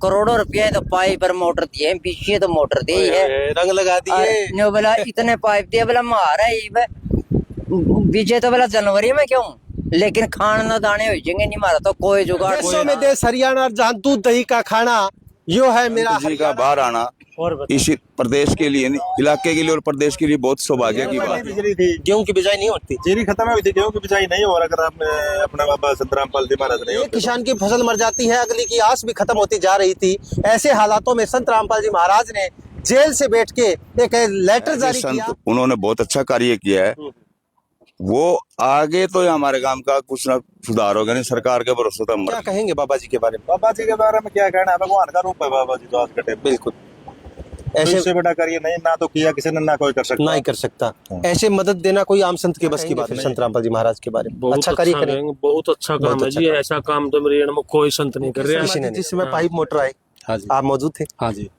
करोड़ों रुपया तो पाइप पर मोटर दिए, पीछे तो मोटर दी है, रंग लगा दिए। नो बोला इतने पाइप दिए, बोला मारा ही बीजे तो बोला जनवरी में क्यों, लेकिन खाना दाने हो जाएंगे नहीं, मारा तो कोई जुगाड़। देशों में देश हरियाणा, जहाँ दूध दही का खाना, यो है मेरा जी का बाहर आना इसी प्रदेश के लिए, इलाके के लिए और प्रदेश के लिए बहुत सौभाग्य की बात है। गेहूं की बिजाई नहीं होती, जीरी खत्म हुई थी, गेहूं की बिजाई नहीं हो रहा। अगर आपने अपना बाबा संत रामपाल जी महाराज ने एक किसान की फसल मर जाती है, अगली की आस भी खत्म होती जा रही थी। ऐसे हालातों में संत रामपाल जी महाराज ने जेल से बैठ के एक लेटर जारी किया। संत उन्होंने बहुत अच्छा कार्य किया है। वो आगे तो हमारे गांव का कुछ ना सुधार होगा, नहीं सरकार के भरोसे तो क्या कहेंगे बाबा जी के बारे में? बाबा जी के बारे में क्या कहना है, भगवान का रूप है बाबा जी तो आज के टाइम। बिल्कुल, ऐसे ऐसे बड़ा कार्य नहीं, ना तो किया किसी ने, ना कोई कर सकता। नहीं कर सकता। ऐसे मदद देना कोई आम संत के बस की बात है। संत रामपाल जी महाराज के बारे में अच्छा कार्य करें, बहुत अच्छा काम है जी। ऐसा काम तो मेरे में कोई संत नहीं कर रहा। जिस समय पाइप मोटर आए, हाँ जी, आप मौजूद थे? हाँ जी।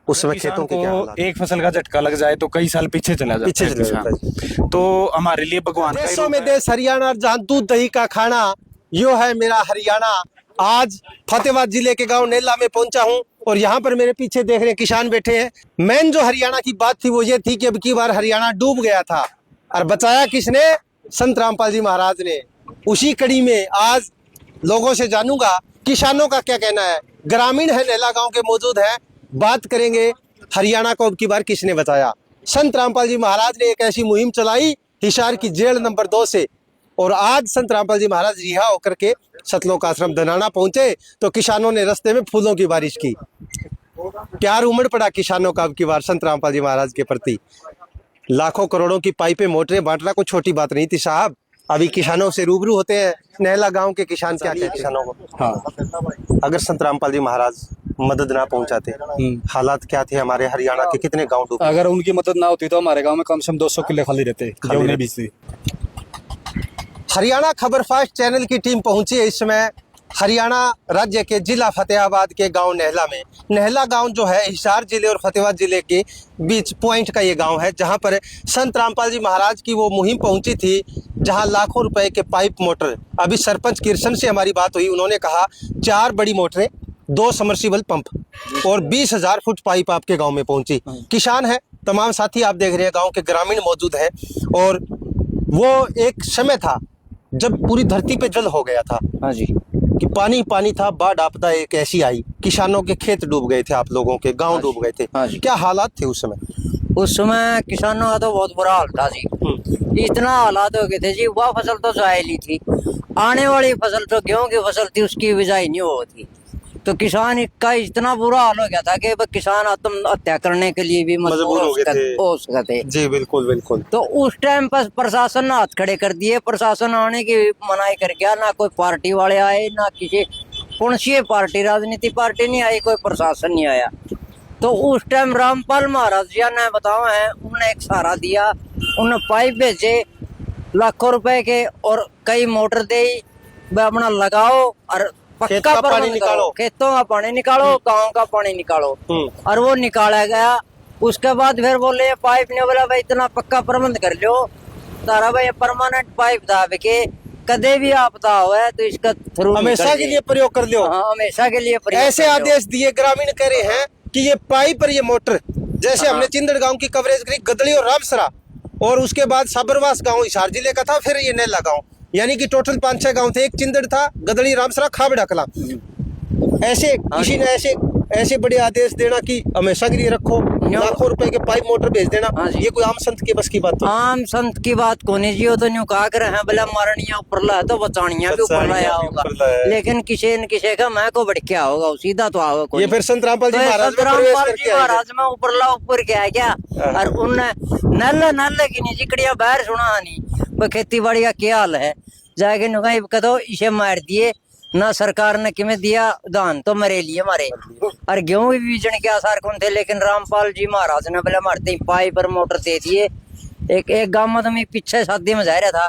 उस समय खेतों के क्या हालात? एक फसल का झटका लग जाए तो कई साल पीछे चला जाता पीछे है चले किसान। जाता है। तो हमारे लिए भगवान का ही देशों रूप में है। देश हरियाणा, जहाँ दूध दही का खाना, यो है मेरा हरियाणा। आज फतेहाबाद जिले के गांव नेला में पहुंचा हूं और यहाँ पर मेरे पीछे देख रहे हैं किसान बैठे हैं। मेन जो हरियाणा की बात थी वो ये थी कि अब की बार हरियाणा डूब गया था और बचाया किसने? संत रामपाल जी महाराज ने। उसी कड़ी में आज लोगों से जानूंगा किसानों का क्या कहना है। ग्रामीण है, नेला गांव के मौजूद हैं, बात करेंगे हरियाणा को अब की बार किसने बचाया। संत रामपाल जी महाराज ने एक ऐसी मुहिम चलाई हिसार की जेल नंबर 2 से, और आज संत रामपाल जी महाराज रिहा होकर के सतलोक आश्रम धनाना पहुंचे तो किसानों ने रास्ते में फूलों की बारिश की। प्यार उमड़ पड़ा किसानों का अब की बार संत रामपाल जी महाराज के प्रति। लाखों करोड़ों की पाइपें मोटरें बांटना कोई छोटी बात नहीं थी साहब। अभी किसानों से रूबरू होते हैं, नेहला गांव के किसान क्या कहते हैं किसानों को। हाँ, अगर संत रामपाल जी महाराज मदद ना पहुंचाते, हालात क्या थे हमारे हरियाणा के? कितने गांव डूबे? अगर उनकी मदद ना होती तो हमारे गांव में कम से कम 200 किले खाली रहते गेहूं नहीं बीजती। हरियाणा खबर फास्ट चैनल की टीम पहुंची है इस समय हरियाणा राज्य के जिला फतेहाबाद के गांव नेहला में। नेहला गांव जो है हिसार जिले और फतेहाबाद जिले के बीच पॉइंट का ये गांव है, जहां पर संत रामपाल जी महाराज की वो मुहिम पहुंची थी, जहां लाखों रुपए के पाइप मोटर। अभी सरपंच किरसन से हमारी बात हुई, उन्होंने कहा 4 बड़ी मोटरें, 2 समर्सिबल पंप और 20,000 फुट पाइप आपके गाँव में पहुंची। किसान है, तमाम साथी आप देख रहे हैं गाँव के ग्रामीण मौजूद हैं। और वो एक समय था जब पूरी धरती पे जल हो गया था। हाँ जी, कि पानी पानी था, बाढ़ आपदा एक ऐसी आई, किसानों के खेत डूब गए थे, आप लोगों के गांव डूब गए थे। हाँ जी। क्या हालात थे उस समय? उस समय किसानों का तो बहुत बुरा हाल था जी। इतना हालात हो गए थे जी, वह फसल तो जायली थी, आने वाली फसल तो गेहूं की फसल थी, उसकी बिजाई नहीं होती। तो किसान का इतना बुरा हाल हो गया था कि किसान आत्महत्या करने के लिए भी मजबूर हो सकते थे। जी बिल्कुल बिल्कुल। तो उस टाइम पर प्रशासन ने हाथ खड़े कर दिए, प्रशासन आने की मनाही कर गया, ना कोई पार्टी वाले आए, ना किसी पुणसीय पार्टी, राजनीति पार्टी नहीं आई, कोई प्रशासन नहीं आया। तो उस टाइम रामपाल महाराज जी ने बताओ है, उन्होंने एक सहारा दिया, उन्होंने पाइप भेजे लाखों रुपए के और कई मोटर दे, अपना लगाओ और पक्का पानी निकालो, खेतों का पानी निकालो, गाँव का पानी निकालो। और वो निकाला गया। उसके बाद फिर बोले पाइप ने बोला भाई इतना पक्का प्रबंध कर लो तारा भाई, परमानेंट पाइप दाब के कदे भी आपदा हो है तो इसका थ्रू हमेशा के लिए प्रयोग कर लो। हाँ, हमेशा के लिए प्रयोग ऐसे कर लो। आदेश दिए, ग्रामीण कह रहे हैं कि ये पाइप और ये मोटर, जैसे हमने चिंदड़ गांव की कवरेज करी, गदड़ी और रामसरा, और उसके बाद साबरवास गांव हिसार जिले का था, फिर ये नेला गांव, यानी कि टोटल 5-6 गांव थे। एक चिंदड़ था, गदड़ी, रामसरा, खाबड़ा कला। ऐसे किसी ने ऐसे बड़े आदेश देना कि हमेशा के लिए रखो, लाखों रुपए के पाइप मोटर भेज देना, ये कोई आम संत के बस की बात? आम संत की बात को नहीं जी, वो तो न्यू कहा कर हैं बोला मारनिया ऊपर है तो बचानिया भी ऊपर लाया होगा, लेकिन किसी न किसी का मैं को बढ़किया होगा, सीधा तो आओगा। ये फिर संत रामपाल जी महाराज में ऊपर ला ऊपर क्या है क्या। और उनने नल नल की नहीं जिकड़िया बाहर सुना नहीं, खेती बाड़ी का क्या हाल है, जाके नुका कदो इसे मार दिए ना, सरकार ने किमें दिया दान तो मरे लिए मारे, और गेहूं भी बीजने के आसार कौन थे, लेकिन रामपाल जी महाराज ने बोले मारते ही पाइप पर मोटर दे दिए। एक गांव में तो मैं पीछे शादी में जा रहा था,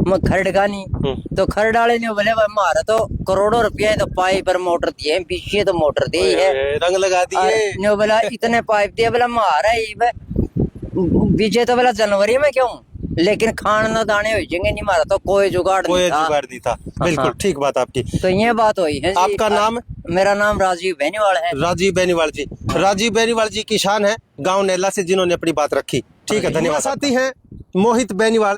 मैं खरड़गा नहीं, तो खरड़ाले ने बोले मारा तो करोड़ों रुपया तो पाइप पर मोटर दिए, पीछे तो मोटर दी है, रंग लगा दिए। ने बोला इतने पाइप दिए, बोला मारा ही बीजे तो बोला जनवरी में क्यों, लेकिन खाना दाने हो जाएंगे नहीं, मारा तो कोई जुगाड़ नहीं था। बिल्कुल ठीक बात आपकी। तो ये बात हुई है। आपका नाम? मेरा नाम राजीव बेनीवाल है। राजीव बेनीवाल जी, राजीव बेनीवाल जी किसान हैं गांव नेला से, जिन्होंने अपनी बात रखी। ठीक है, धन्यवाद। साथी हैं मोहित बेनीवाल,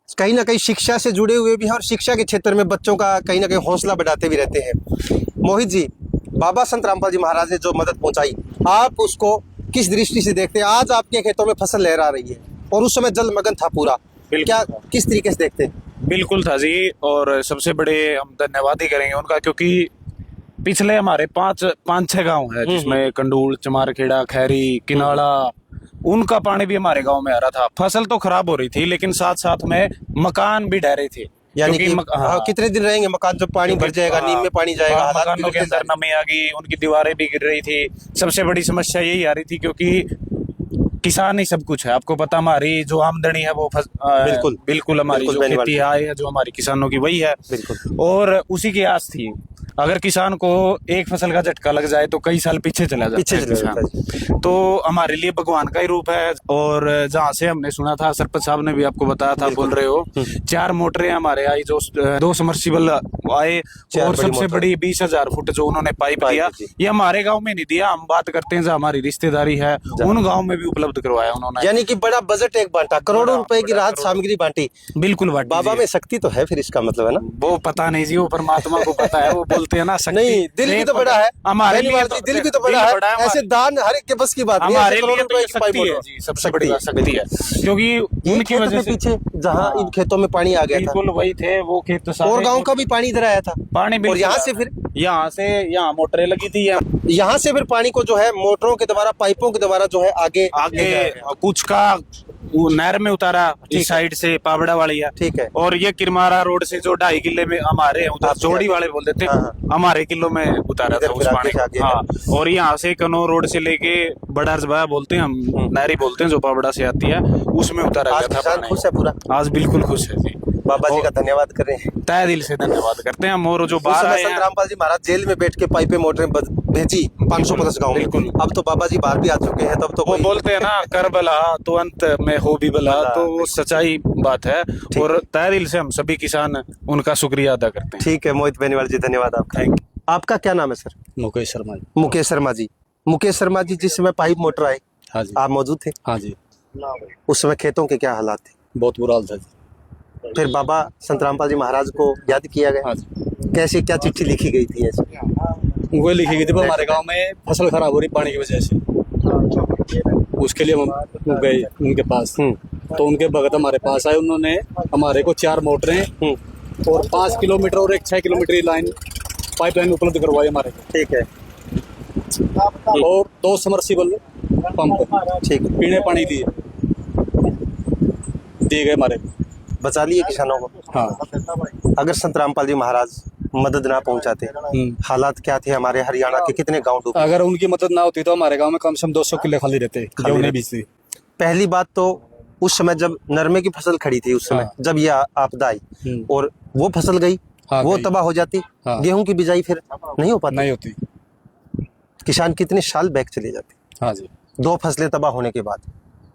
कहीं ना कहीं शिक्षा से जुड़े हुए भी हैं और शिक्षा के क्षेत्र में बच्चों का कहीं ना कहीं हौसला बढ़ाते भी रहते हैं। मोहित जी, बाबा संत रामपाल जी महाराज ने जो मदद पहुंचाई, आप उसको किस दृष्टि से देखते हैं? आज आपके खेतों में फसल लहरा रही है और उस समय जलमग्न था पूरा, क्या किस तरीके से देखते हैं? बिल्कुल था जी, और सबसे बड़े हम धन्यवाद ही करेंगे उनका, क्योंकि पिछले हमारे पांच छह गांव है जिसमें कंडूल, चमारखेड़ा, खैरी, किनाला, उनका पानी भी हमारे गांव में आ रहा था। फसल तो खराब हो रही थी, लेकिन साथ साथ में मकान भी डह रहे थे। यानी कि कितने दिन रहेंगे मकान? जब पानी भर जाएगा, नीम में पानी जाएगा, मकानों के अंदर नमी आ गई, उनकी दीवारें भी गिर रही थी। सबसे बड़ी समस्या यही आ रही थी, क्योंकि किसान ही सब कुछ है। आपको पता, हमारी जो आमदनी है वो बिल्कुल हमारी जो खेती आय है जो हमारी किसानों की, वही है। और उसी की आस थी। अगर किसान को एक फसल का झटका लग जाए तो कई साल पीछे चला जाता है किसान। तो हमारे लिए भगवान का ही रूप है। और जहाँ से हमने सुना था, सरपंच साहब ने भी आपको बताया था, बोल रहे हो 4 मोटरें हमारे आई, जो 2 सबमर्सिबल आए, और सबसे बड़ी 20,000 फुट जो उन्होंने पाइप दिया, ये हमारे गाँव में नहीं दिया। हम बात करते हैं जो हमारी रिश्तेदारी है, उन गाँव में भी उपलब्ध करवाया उन्होंने। यानी कि बड़ा बजट एक बांटा, करोड़ों रुपए की राहत सामग्री बांटी। बिल्कुल बांटी। बाबा में शक्ति तो है, फिर इसका मतलब है ना? वो पता नहीं जी, वो परमात्मा को पता है। वो बोलते हैं ना, नहीं, दिल भी तो बड़ा है हमारे लिए, दिल भी तो बड़ा है। ऐसे दान हर एक के बस की बात नहीं है। हमारे लिए तो ये शक्ति है जी, सबसे बड़ी शक्ति है, क्योंकि उनकी वजह से पीछे जहाँ इन खेतों में पानी आ गया था, बिल्कुल वही थे वो खेत सारे, और गांव का भी पानी इधर आया था पानी। और यहाँ से यहाँ मोटरें लगी थी, यहाँ से फिर पानी को जो है मोटरों के द्वारा, पाइपों के द्वारा जो है आगे कुछ का वो नहर में उतारा, इस साइड से पावड़ा वाली है। ठीक है। और ये किरमारा रोड से जो 2.5 किले में हमारे उधर जोड़ी वाले बोल देते, हमारे किलो में उतारा था उस पानी। हाँ, और यहाँ से कनो रोड से लेके बड़ा रजबा बोलते हैं हम, नहरी बोलते हैं, जो पावड़ा से आती है, उसमें उतारा गया था। खुश है पूरा? आज बिल्कुल खुश है जी। बाबा जी का धन्यवाद कर रहे हैं, तहे दिल से धन्यवाद करते हैं हम। और जो बाहर आए संत रामपाल जी महाराज जेल में बैठ के पाइपें मोटरें भेजी 550 गाँव में। अब तो बाबा जी बाहर भी आ चुके हैं, तब तो वो बोलते हैं ना, कर भला तो अंत में हो भी भला, तो वो सच्चाई बात है। और तहे दिल से हम सभी किसान उनका शुक्रिया अदा करते हैं। ठीक है मोहित बेनीवाल जी, धन्यवाद आपका। Thank you. आपका क्या नाम है सर? मुकेश शर्मा जी। मुकेश शर्मा जी, मुकेश शर्मा जी, जिस समय पाइप मोटर आए, हाँ जी, आप मौजूद थे? हाँ जी। उस समय खेतों के क्या हालात थे? बहुत बुरा हाल था जी। फिर बाबा संत रामपाल जी महाराज को याद किया गया? हाँ जी। कैसे, क्या चिट्ठी लिखी गई थी ऐसे? वो लिखी गई थी, हमारे गांव में फसल खराब हो रही पानी की वजह से, उसके लिए हम गए उनके पास। तो उनके भगत हमारे पास आए, उन्होंने हमारे को 4 मोटरें और 5 किलोमीटर और एक 6 किलोमीटर लाइन पाइपलाइन उपलब्ध करवाई हमारे को। ठीक है। और 2 सबमर्सिबल पंप, ठीक है, पीने पानी दिए गए हमारे को, बचा लिए किसानों को। हाँ। अगर संत रामपाल जी महाराज मदद ना पहुंचाते, हालात क्या थे हमारे हरियाणा के? कितने गांव डूबे? अगर उनकी मदद ना होती तो हमारे गांव में कम से कम 200 किले खाली रहते, गेहूं बीजती। पहली बात तो उस समय जब नरमे की फसल खड़ी थी, उस समय जब ये आपदा आई और वो फसल गई, वो तबाह हो जाती, गेहूं की बिजाई फिर नहीं हो पाती, नहीं होती, किसान कितने साल बैक चले जाते। हाँ जी। 2 फसलें तबाह होने के बाद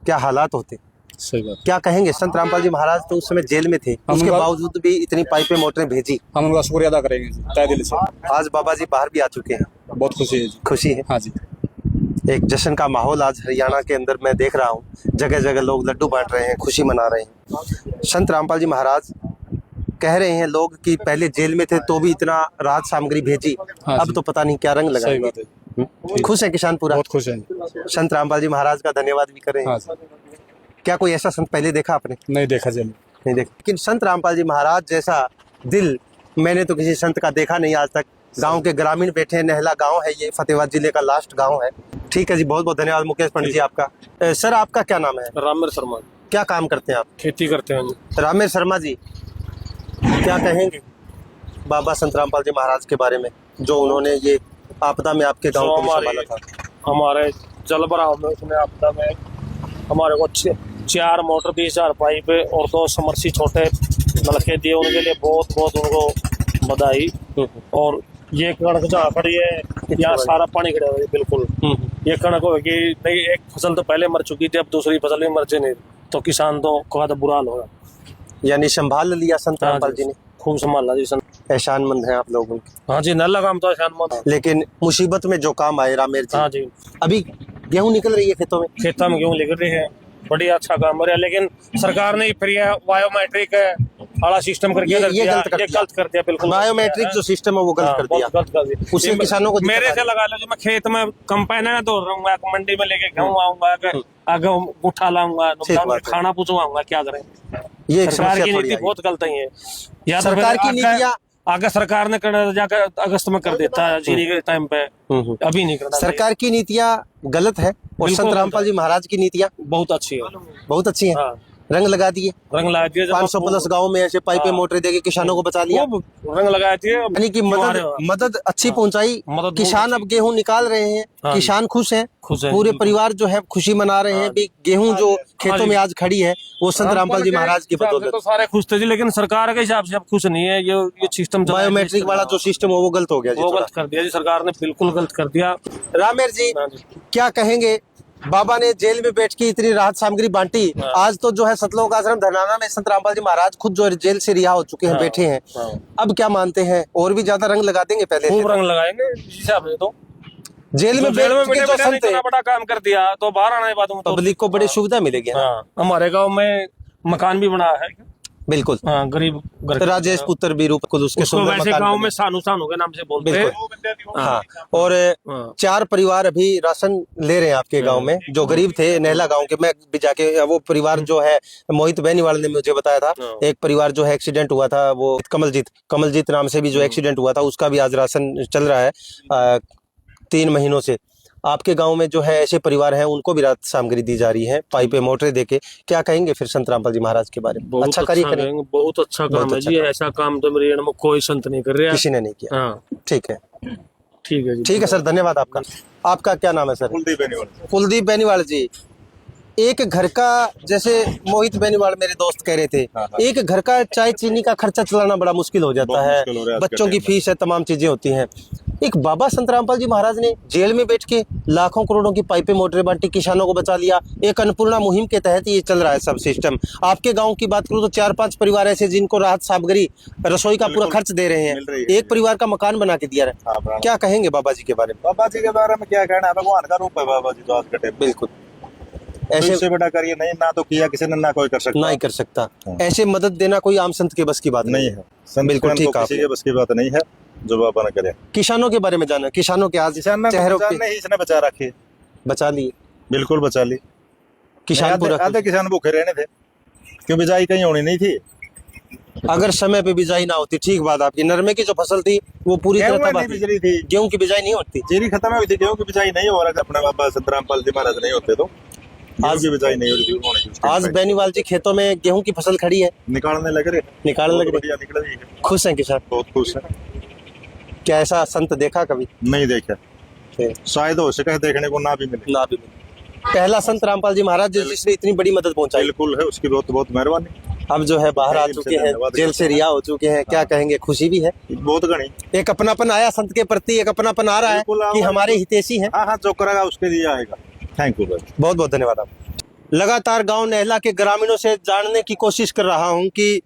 क्या हालात होते? सही बात। क्या कहेंगे? संत रामपाल जी महाराज तो उस समय जेल में थे, उसके बावजूद भी इतनी पाइपें मोटरें भेजी, हम उनका शुक्रिया अदा करेंगे तहे दिल से। आज बाबा जी बाहर भी आ चुके हैं, बहुत खुशी है जी। खुशी है? हाँ जी। एक जश्न का माहौल आज हरियाणा के अंदर मैं देख रहा हूँ, जगह जगह लोग लड्डू बांट रहे हैं, खुशी मना रहे हैं। संत रामपाल जी महाराज कह रहे हैं लोग कि पहले जेल में थे तो भी इतना राहत सामग्री भेजी, अब तो पता नहीं क्या रंग लगाएंगे। खुश है किसान पूरा? बहुत खुश है। संत रामपाल जी महाराज का धन्यवाद भी करें। हाँ। क्या कोई ऐसा संत पहले देखा आपने? नहीं देखा जी, नहीं देखा। लेकिन संत रामपाल जी महाराज जैसा दिल मैंने तो किसी संत का देखा नहीं आज तक। गांव के ग्रामीण बैठे हैं, नहला गांव है ये, फतेहाबाद जिले का लास्ट गांव है। ठीक है जी, बहुत बहुत धन्यवाद मुकेश पंडित जी आपका। सर आपका क्या नाम है? रामेर शर्मा। क्या काम करते हैं आप? खेती करते हैं जी। रामेर शर्मा जी, क्या कहेंगे बाबा संत रामपाल जी महाराज के बारे में, जो उन्होंने ये आपदा में आपके गांव को संभाला था? हमारे जल भराव में, उसमें आपदा में हमारे को 4 मोटर, 20,000 पाइप और 2 समर्सी छोटे नलके दिए। उनके लिए बहुत बहुत उनको बधाई। और ये कणक जहाँ खड़ी है, यहाँ सारा पानी खड़ा है बिल्कुल। ये कणक होगी नहीं, एक फसल तो पहले मर चुकी थी, अब दूसरी फसल भी मर नहीं, तो किसान तो का बुरा हाल होगा। यानी संभाल लिया संत रामपाल जी ने, खूब संभाला जी संत। एहसानमंद हैं आप लोग उनके, हाँ जी, नल लगाम तो एहसानमंद। लेकिन मुसीबत में जो काम आए रामेर जी, हाँ जी, अभी गेहूं निकल रही है खेतों में, खेतों में गेहूँ लिख रहे हैं, बढ़िया अच्छा काम हो रहा है, लेकिन सरकार ने फिर ये बायोमेट्रिक वाला सिस्टम करके ये कर दिया, गलत कर ये दिया। गलत कर दिया, बिल्कुल बायोमेट्रिक जो सिस्टम है वो गलत कर दिया, गलत कर दिया। उससे किसानों को दिक्कत मेरे आ से रही है। लगा लो जो मैं खेत में कंपाइन है दौड़ रहा हूँ, मैं मंडी में लेके गेहूँ आऊंगा, आगे उठा लाऊंगा, ठीक बात है। खाना पूछवाऊंगा, क्या करें। ये एक सरकार समस्या की थोड़ी नीति आई। बहुत गलत है। या तो सरकार फिर की आगे- नीतियां, आगे सरकार ने करना जाकर अगस्त में कर देता है जीरी के टाइम पे, अभी नहीं करना। सरकार की नीतियां गलत है और बिल्कुल संत गलत रामपाल जी महाराज की नीतियां बहुत अच्छी है, बहुत अच्छी हैं, हाँ, रंग लगा दिए, रंग लगा दिए। 500 प्लस गाँव में ऐसे पाइपें हाँ। मोटरें देके किसानों को बचा लिया, रंग लगा दिए, यानी कि मदद अच्छी पहुंचाई, मदद किसान बहुत अब गेहूं निकाल रहे हैं, हाँ। किसान खुश हैं, खुश हैं, पूरे बिल्कुल। परिवार जो है खुशी मना रहे हैं भी गेहूं जो खेतों में आज खड़ी है वो संत रामपाल जी महाराज की हिसाब से बदौलत। तो सारे खुश थे जी, लेकिन सरकार के हिसाब से अब खुश नहीं है। ये सिस्टम बायोमेट्रिक वाला जो सिस्टम है वो गलत हो गया जी वो थोड़ा। गलत कर दिया जी, सरकार ने बिल्कुल गलत कर दिया। रामेर जी हाँ जी। क्या कहेंगे, बाबा ने जेल में बैठ के इतनी राहत सामग्री बांटी, हाँ। आज तो जो है सतलोक आश्रम धनाना में संत रामपाल जी महाराज खुद जो है जेल से रिहा हो चुके हैं, हाँ। बैठे हैं, हाँ। अब क्या मानते हैं, और भी ज्यादा रंग लगा देंगे पहले खूब से? रंग लगाएंगे इस हिसाब से। तो जेल में जेल में बैठ के जो संत इतना बड़ा काम कर दिया, तो बाहर आने के बाद में तो पब्लिक को बड़ी सुविधा मिलेगी ना। हाँ, हमारे गांव में मकान भी बना है, बिल्कुल, हाँ, गरीब घर के। राजेश पुत्र भी रूप उसके उसको सुंदर वैसे मकान गांव बने। में सानू सानू के नाम से बोलते हैं। हाँ, और हाँ। 4 परिवार अभी राशन ले रहे हैं आपके गांव में, जो गरीब थे नहला गांव के। मैं भी जाके वो परिवार जो है, मोहित बेनीवाल ने मुझे बताया था, हाँ। एक परिवार जो है एक्सीडेंट हुआ था, वो कमलजीत नाम से भी जो एक्सीडेंट हुआ था, उसका भी आज राशन चल रहा है 3 महीनों से। आपके गांव में जो है ऐसे परिवार हैं, उनको भी राहत सामग्री दी जा रही है, पाइपें मोटरें देके। क्या कहेंगे फिर संत रामपाल जी महाराज के बारे में? बहुत अच्छा कार्य करें, करेंगे, बहुत अच्छा काम बहुत है अच्छा जी। काम। ऐसा काम तो मेरे में कोई संत नहीं कर रहा। किसी ने नहीं किया। हाँ, ठीक है, ठीक है जी। ठीक है सर, धन्यवाद आपका। आपका क्या नाम है सर? कुलदीप बेनीवाल। कुलदीप बेनीवाल जी, एक घर का, जैसे मोहित बेनीवाल मेरे दोस्त कह रहे थे, एक घर का चाय चीनी का खर्चा चलाना बड़ा मुश्किल हो जाता बहुत है, मुश्किल हो रहा है आज के बच्चों की टाइम में। फीस है, तमाम चीजें होती हैं। एक बाबा संत रामपाल जी महाराज ने जेल में बैठ के लाखों करोड़ों की पाइपें मोटरें बांटी, किसानों को बचा लिया। एक अन्नपूर्णा मुहिम के तहत ये चल रहा है सब सिस्टम। आपके गांव की बात करूं तो 4-5 परिवार ऐसे जिनको राहत सामग्री, रसोई का पूरा खर्च दे रहे मिल रही हैं, है। एक परिवार का मकान बना के दिया है। हाँ, क्या कहेंगे बाबा जी के बारे में? बाबा जी के बारे में क्या कहना है, भगवान का रूप है बाबा जी तो आज के टाइम में। बिल्कुल, ऐसे ऐसे बड़ा करिए नहीं, ना तो किया किसी ने, ना कोई कर सकता ना ही कर सकता। ऐसे मदद देना कोई आम संत के बस की बात नहीं है। संत बिल्कुल को ठीक कहा किसी आपने। के बस की बात नहीं है जो बाबा ने करे। किसानों के बारे में जाना, किसानों के आज किसान ने चेहरों किसान पे ने ही इसने बचा रखे, बचा लिए, बिल्कुल बचा ली। किसान पूरा आधे किसान भूखे रहने थे, क्यों बिजाई कहीं होनी नहीं थी। अगर समय पे बिजाई ना होती, ठीक बात आपकी, नरमे की जो फसल थी वो पूरी तरह गेहूं तबाह नहीं थी, बिजली थी, गेहूं की बिजाई नहीं होती। जीरी खत्म हुई थी, गेहूं की बिजाई नहीं हो रहा। अपने बाबा संत रामपाल जी महाराज नहीं होते तो आज की बिजाई नहीं हो रही थी। आज बेनीवाल जी खेतों में गेहूं की फसल खड़ी है, निकालने लग रहे, निकालने बहुत लग रही, बढ़िया निकल रही है, खुश हैं किसान। बहुत खुश है। क्या ऐसा संत देखा कभी? नहीं देखा, शायद हो सके देखने को ना भी मिले। ना भी नहीं। पहला संत रामपाल जी महाराज जिसने इतनी बड़ी मदद पहुंचाई, बिल्कुल है, उसकी बहुत बहुत मेहरबानी। अब जो है बाहर आ चुके हैं, जेल से रिहा हो चुके हैं, क्या कहेंगे? खुशी भी है, बहुत घनी। एक अपनापन आया संत के प्रति, एक अपनापन आ रहा है बिल्कुल, कि हमारे हितैषी हैं। हाँ हाँ, जो करेगा उसके लिए आएगा। थैंक यू भाई, बहुत बहुत धन्यवाद आप। लगातार गांव नहला के ग्रामीणों से जानने की कोशिश कर रहा हूं कि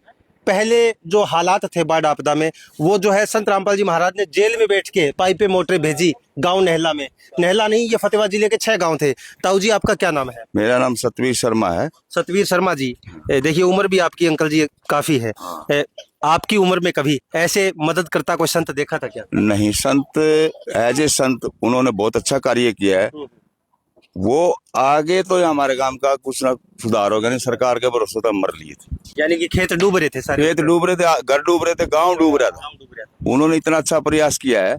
पहले जो हालात थे बाढ़ आपदा में, वो जो है संत रामपाल जी महाराज ने जेल में बैठ के पाइपें मोटरें भेजी गांव नहला में। नहला नहीं, ये फतेहाबाद जिले के 6 गांव थे। ताऊ जी, आपका क्या नाम है? मेरा नाम सतवीर शर्मा है। सतवीर शर्मा जी, देखिए उम्र भी आपकी अंकल जी काफी है। आपकी उम्र में कभी ऐसे मदद करता कोई संत देखा था क्या? नहीं, संत एज ए संत उन्होंने बहुत अच्छा कार्य किया है। वो आगे तो हमारे गांव का कुछ ना सुधार होगा नहीं, सरकार के भरोसे तो मर लिए थे। यानी कि खेत डूब रहे थे सारे, खेत डूब रहे थे, घर डूब रहे थे, गांव डूब रहा था। उन्होंने इतना अच्छा प्रयास किया है।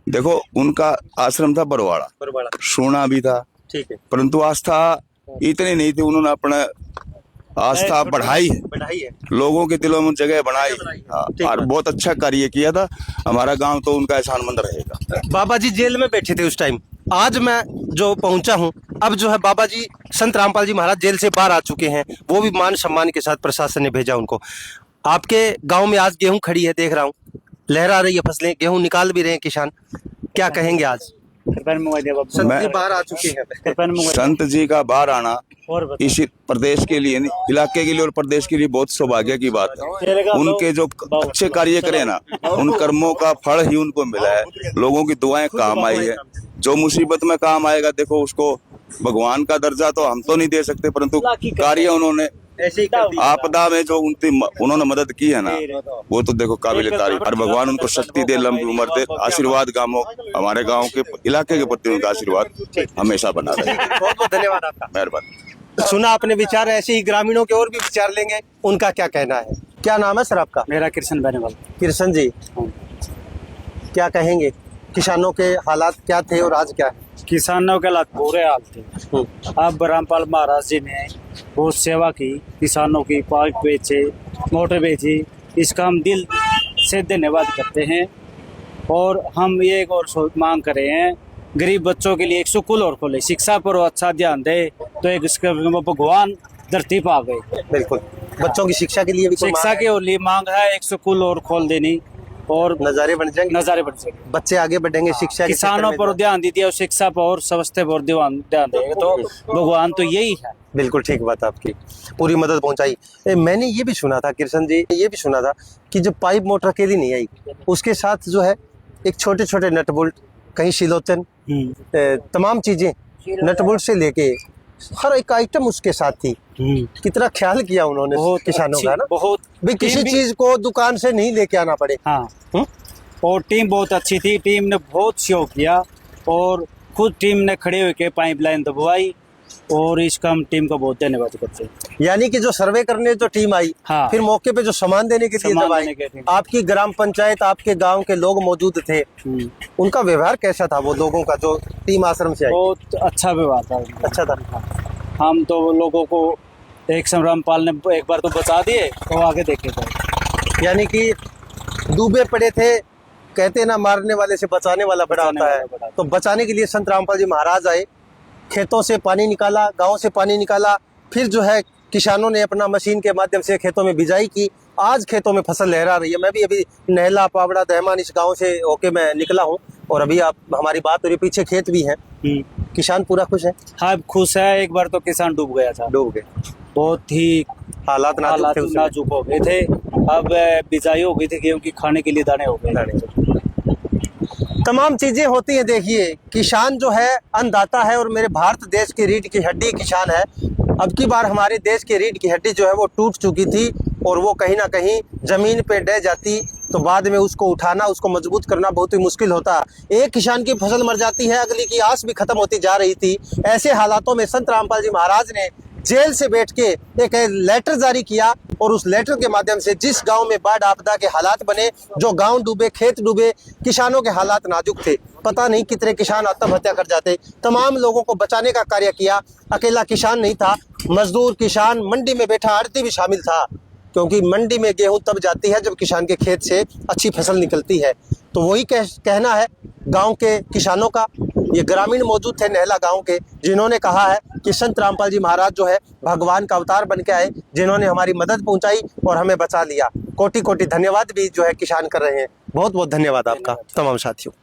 देखो, उनका आश्रम था बरवाड़ा, सोना भी था, ठीक है, परंतु आस्था इतनी नहीं थी। उन्होंने अपना आस्था बढ़ाई है, बढ़ाई है। लोगों के दिलों में जगह बनाई। हाँ, और बहुत अच्छा कार्य किया था। हमारा गांव तो उनका एहसानमंद रहेगा। बाबा जी जेल में बैठे थे उस टाइम, आज मैं जो पहुंचा हूं, अब जो है बाबा जी संत रामपाल जी महाराज जेल से बाहर आ चुके हैं, वो भी मान सम्मान के साथ प्रशासन ने भेजा उनको। आपके गांव में आज गेहूं खड़ी है, देख रहा हूं, लहरा रही है फसलें, गेहूं निकाल भी रहे हैं किसान। क्या कहेंगे आज? संत जी बाहर आ चुके हैं। संत जी का बाहर आना इस प्रदेश के लिए नहीं, इलाके के लिए और प्रदेश के लिए बहुत सौभाग्य की बात है। उनके जो अच्छे कार्य करे ना, उन कर्मों का फल ही उनको मिला है। लोगों की दुआएं काम आई है। जो मुसीबत में काम आएगा, देखो उसको भगवान का दर्जा तो हम तो नहीं दे सकते, परंतु कार्य उन्होंने आपदा में जो उन्होंने मदद की है ना, वो तो देखो काबिल तारीफ। और भगवान उनको शक्ति दे, लंबी उम्र दे, आशीर्वाद हमारे गांव के इलाके के प्रति उनका आशीर्वाद हमेशा बना रहे। बहुत बहुत धन्यवाद आपका। मेहरबानी। सुना आपने विचार, ऐसे ही ग्रामीणों के और भी विचार लेंगे, उनका क्या कहना है। क्या नाम है सर आपका? मेरा कृष्ण बेनीवाल। कृष्ण जी, क्या कहेंगे, किसानों के हालात क्या थे और आज क्या है? किसानों के हालात बुरे हाल थे। अब रामपाल महाराज जी ने बहुत सेवा की, किसानों की पाइप बेचे, मोटर बेची, इसका हम दिल से धन्यवाद करते हैं। और हम ये एक और मांग कर रहे हैं, गरीब बच्चों के लिए एक स्कूल और खोले, शिक्षा पर अच्छा ध्यान दे, तो एक भगवान धरती पर आ गए। बिल्कुल, बच्चों की शिक्षा के लिए भी कोई शिक्षा मांग के लिए मांग है, एक स्कूल और खोल देनी और नजारे बन जाएंगे, बच्चे आगे बढ़ेंगे शिक्षा के किसानों क्षेत्र में। पर ध्यान दीजिए और शिक्षा पर और स्वास्थ्य पर ध्यान देंगे तो भगवान तो यही है। बिल्कुल ठीक बात आपकी, पूरी मदद पहुंचाई। मैंने ये भी सुना था कृष्ण जी, ये भी सुना था कि जो पाइप मोटर अकेली नहीं आई, उसके साथ जो है एक छोटे छोटे नट बोल्ट, कहीं शिलोचन, तमाम चीजें नट बोल्ट से लेके हर एक आइटम उसके साथ थी। कितना ख्याल किया उन्होंने किसानों का ना, बहुत भी किसी चीज को दुकान से नहीं लेके आना पड़े। हाँ, और टीम बहुत अच्छी थी, टीम ने बहुत सहयोग किया और खुद टीम ने खड़े होकर पाइपलाइन दबवाई और इसका हम टीम का बहुत धन्यवाद करते हैं। यानी कि जो सर्वे करने जो टीम आई, हाँ, फिर मौके पे जो सामान देने के लिए जब आई, आपकी ग्राम पंचायत, आपके गांव के लोग मौजूद थे, उनका व्यवहार कैसा था? वो लोगों का जो टीम आश्रम से आई, बहुत अच्छा व्यवहार था। अच्छा था। हम तो लोगों को एक रामपाल ने एक बार तो बचा दिए, तो आगे देखे थे। यानी कि डूबे पड़े थे, कहते ना मारने वाले से बचाने वाला बड़ा होता है, तो बचाने के लिए संत रामपाल जी महाराज आए, खेतों से पानी निकाला, गांव से पानी निकाला, फिर जो है किसानों ने अपना मशीन के माध्यम से खेतों में बिजाई की। आज खेतों में फसल लहरा रही है। मैं भी अभी नहला, पावड़ा, दहमान इस गांव से होके मैं निकला हूं और अभी आप हमारी बात हो रही, पीछे खेत भी है। किसान पूरा खुश है? हाँ, खुश है। एक बार तो किसान डूब गया था, डूब गए, बहुत ही हालात नाजुक हो गए थे। अब बिजाई हो गई थी, गेहूं की खाने के लिए दाने हो गए। तमाम चीजें होती हैं। देखिए, किसान जो है अन्नदाता है और मेरे भारत देश की रीढ़ की हड्डी किसान है। अब की बार हमारे देश की रीढ़ की हड्डी जो है वो टूट चुकी थी और वो कहीं ना कहीं जमीन पे डह जाती, तो बाद में उसको उठाना, उसको मजबूत करना बहुत ही मुश्किल होता। एक किसान की फसल मर जाती है, अगली की आस भी खत्म होती जा रही थी। ऐसे हालातों में संत रामपाल जी महाराज ने जेल से बैठ के एक लेटर जारी किया और उस लेटर के माध्यम से जिस गांव में बाढ़ आपदा के हालात बने, जो गांव डूबे, खेत डूबे, किसानों के हालात नाजुक थे, पता नहीं कितने किसान आत्महत्या कर जाते, तमाम लोगों को बचाने का कार्य किया। अकेला किसान नहीं था, मजदूर, किसान, मंडी में बैठा आड़ती भी शामिल था, क्योंकि मंडी में गेहूं तब जाती है जब किसान के खेत से अच्छी फसल निकलती है। तो वही कहना है गांव के किसानों का। ये ग्रामीण मौजूद थे नहला गांव के, जिन्होंने कहा है कि संत रामपाल जी महाराज जो है भगवान का अवतार बन के आए, जिन्होंने हमारी मदद पहुंचाई और हमें बचा लिया। कोटि कोटि धन्यवाद भी जो है किसान कर रहे हैं। बहुत बहुत धन्यवाद आपका तमाम साथियों।